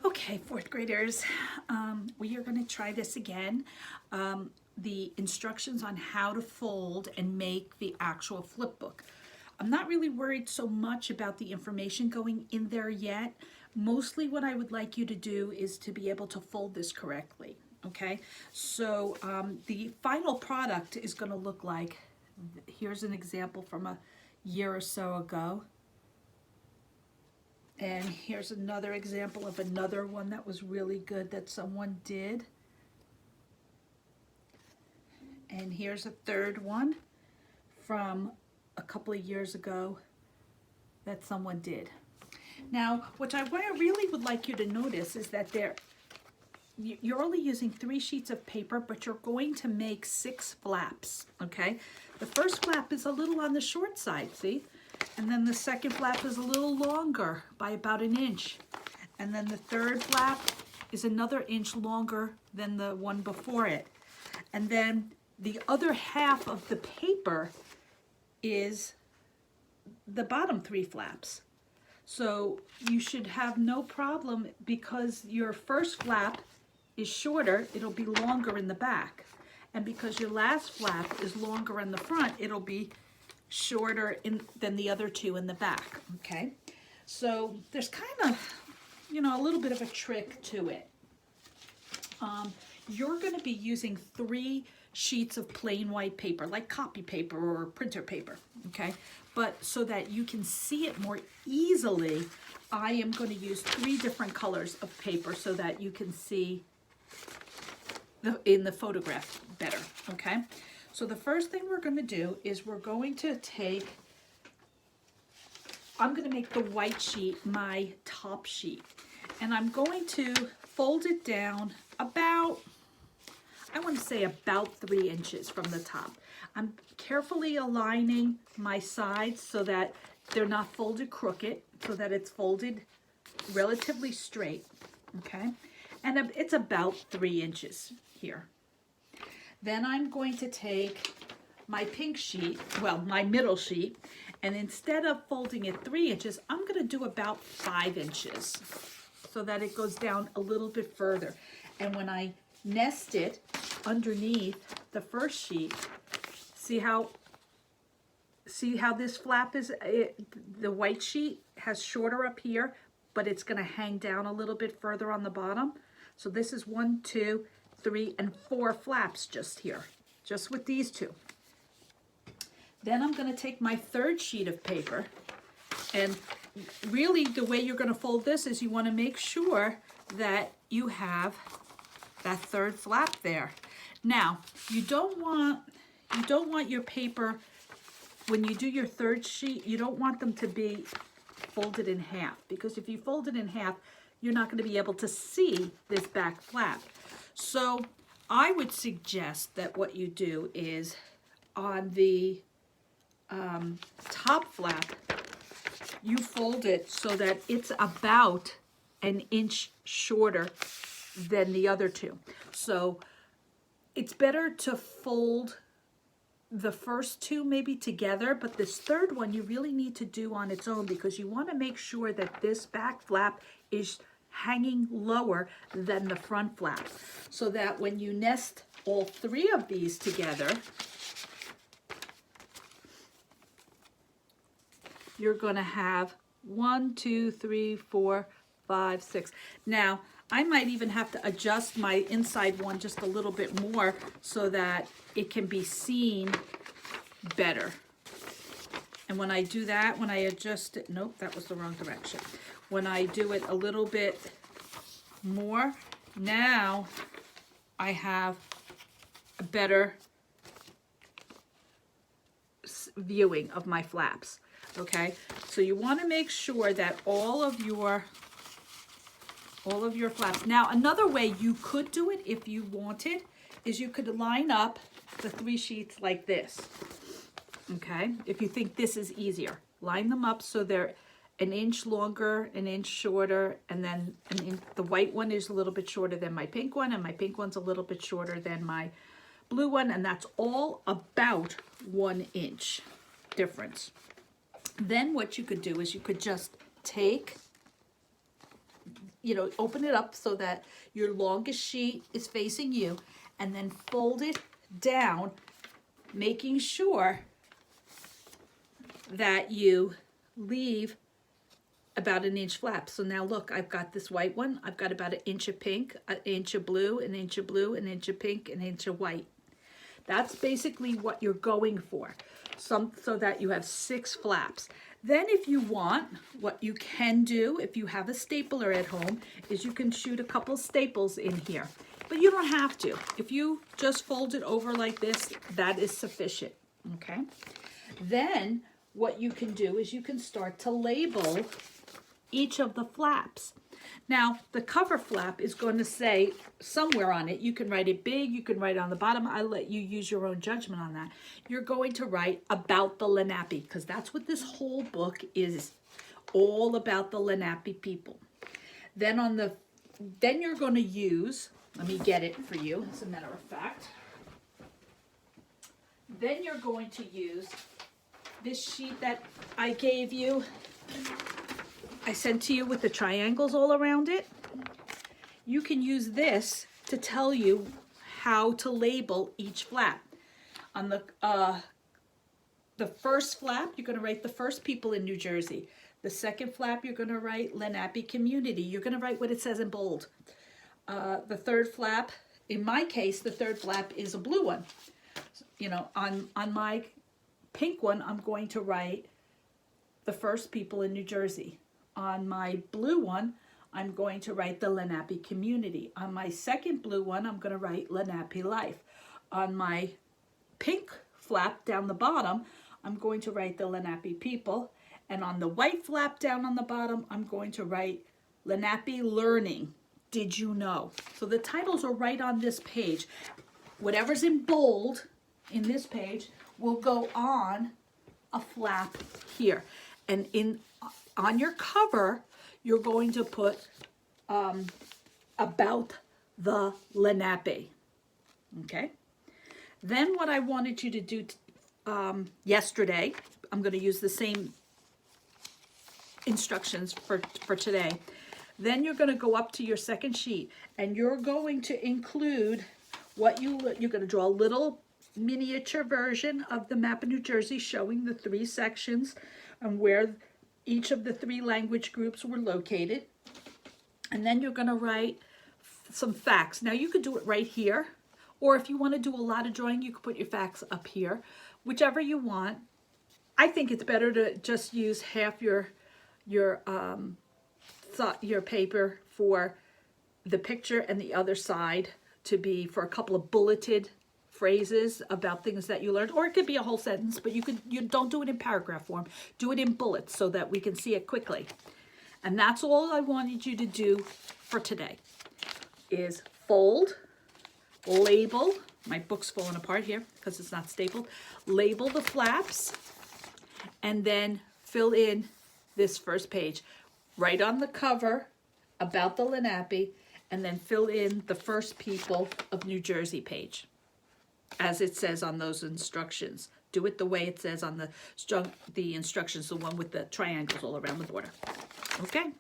Okay, fourth graders, we are going to try this again. The instructions on how to fold and make the actual flip book. I'm not really worried so much about the information going in there yet. Mostly what I would like you to do is to be able to fold this correctly. Okay, so the final product is going to look like, here's an example from a year or so ago. And here's another example of another one that was really good that someone did. And here's a third one from a couple of years ago that someone did. Now, what I really would like you to notice is that you're only using 3 sheets of paper, but you're going to make 6 flaps, okay? The first flap is a little on the short side, see? And then the second flap is a little longer by about 1 inch. And then the third flap is another inch longer than the one before it. And then the other half of the paper is the bottom 3 flaps. So you should have no problem, because your first flap is shorter, it'll be longer in the back. And because your last flap is longer in the front, it'll be shorter than the other 2 in the back, okay? So there's kind of, a little bit of a trick to it. You're going to be using 3 sheets of plain white paper, like copy paper or printer paper, okay? But so that you can see it more easily, I am going to use 3 different colors of paper so that you can see in the photograph better, okay? So the first thing we're going to do is we're going to I'm going to make the white sheet my top sheet. And I'm going to fold it down about, I want to say about 3 inches from the top. I'm carefully aligning my sides so that they're not folded crooked, so that it's folded relatively straight, okay? And it's about 3 inches here. Then I'm going to take my pink sheet, well, my middle sheet, and instead of folding it 3 inches, I'm going to do about 5 inches so that it goes down a little bit further. And when I nest it underneath the first sheet, see how this flap is, the white sheet has shorter up here, but it's going to hang down a little bit further on the bottom. So this is 1, 2, 3, and 4 flaps just here, just with these 2. Then I'm going to take my third sheet of paper, and really the way you're going to fold this is you want to make sure that you have that third flap there. Now, you don't want your paper, when you do your third sheet, you don't want them to be folded in half, because if you fold it in half, you're not going to be able to see this back flap. So I would suggest that what you do is on the top flap, you fold it so that it's about 1 inch shorter than the other 2. So it's better to fold the first 2 maybe together, but this third one you really need to do on its own, because you want to make sure that this back flap is hanging lower than the front flap, so that when you nest all 3 of these together, you're going to have 1, 2, 3, 4, 5, 6. Now, I might even have to adjust my inside one just a little bit more so that it can be seen better. And when I do that, when I adjust it, nope, that was the wrong direction. When I do it a little bit more, now I have a better viewing of my flaps, okay? So you want to make sure that all of your flaps. Now, another way you could do it if you wanted is you could line up the 3 sheets like this, okay? If you think this is easier, line them up so they're 1 inch longer, 1 inch shorter, and then the white one is a little bit shorter than my pink one, and my pink one's a little bit shorter than my blue one, and that's all about 1 inch difference. Then what you could do is you could just take you know, open it up so that your longest sheet is facing you, and then fold it down, making sure that you leave about an inch flap. So now look, I've got this white one. I've got about an inch of pink, an inch of blue, an inch of blue, an inch of pink, an inch of white. That's basically what you're going for, so that you have 6 flaps. Then if you want, what you can do, if you have a stapler at home, is you can shoot a couple staples in here. But you don't have to. If you just fold it over like this, that is sufficient, okay? Then what you can do is you can start to label each of the flaps. Now, the cover flap is going to say somewhere on it, you can write it big, you can write it on the bottom. I let you use your own judgment on that. You're going to write about the Lenape, because that's what this whole book is, all about the Lenape people. Then you're going to use, let me get it for you, as a matter of fact. Then you're going to use this sheet that I gave you. I sent to you with the triangles all around it. You can use this to tell you how to label each flap. On the first flap, you're going to write the first people in New Jersey. The second flap, you're going to write Lenape community. You're going to write what it says in bold. The third flap, in my case, the third flap is a blue one. You know, on my pink one, I'm going to write the first people in New Jersey. On my blue one, I'm going to write the Lenape community. On my second blue one, I'm going to write Lenape life. On my pink flap down the bottom, I'm going to write the Lenape people. And on the white flap down on the bottom, I'm going to write Lenape learning. Did you know? So the titles are right on this page. Whatever's in bold in this page will go on a flap here. And on your cover, you're going to put about the Lenape, okay? Then what I wanted you to do yesterday, I'm going to use the same instructions for today. Then you're going to go up to your second sheet, and you're going to include what you're going to draw a little miniature version of the map of New Jersey showing the 3 sections and where each of the 3 language groups were located. And then you're going to write some facts. Now you could do it right here, or if you want to do a lot of drawing, you could put your facts up here, whichever you want. I think it's better to just use half your paper for the picture and the other side to be for a couple of bulleted phrases about things that you learned, or it could be a whole sentence, but you don't do it in paragraph form. Do it in bullets so that we can see it quickly. And that's all I wanted you to do for today, is fold, label, my book's falling apart here because it's not stapled, label the flaps, and then fill in this first page. Write on the cover about the Lenape, and then fill in the first people of New Jersey page, as it says on those instructions. Do it the way it says on the instructions, the one with the triangles all around the border. Okay?